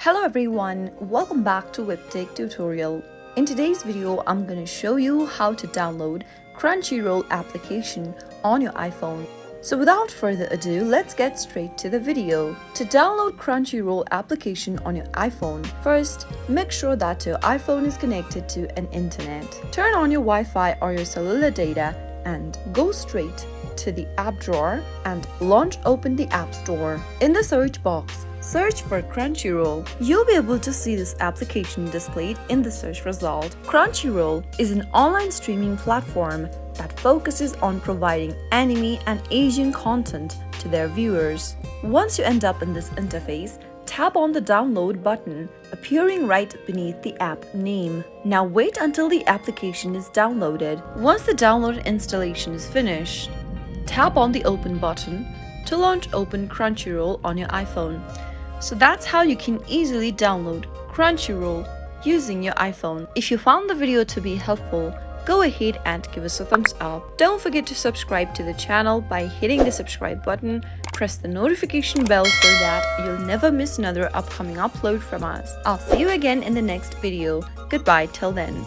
Hello everyone, welcome back to Webtech Tutorial. In today's video, I'm going to show you how to download Crunchyroll application on your iPhone. So without further ado, let's get straight to the video. To download Crunchyroll application on your iPhone, first, make sure that your iPhone is connected to an internet. Turn on your Wi-Fi or your cellular data and go straight to the app drawer and open the App Store. In the search box, search for Crunchyroll. You'll be able to see this application displayed in the search result. Crunchyroll is an online streaming platform that focuses on providing anime and Asian content to their viewers. Once you end up in this interface, tap on the download button appearing right beneath the app name. Now wait until the application is downloaded. Once the download installation is finished, tap on the open button to launch open Crunchyroll on your iPhone. So that's how you can easily download Crunchyroll using your iPhone. If you found the video to be helpful, go ahead and give us a thumbs up. Don't forget to subscribe to the channel by hitting the subscribe button. Press the notification bell so that you'll never miss another upcoming upload from us. I'll see you again in the next video. Goodbye till then.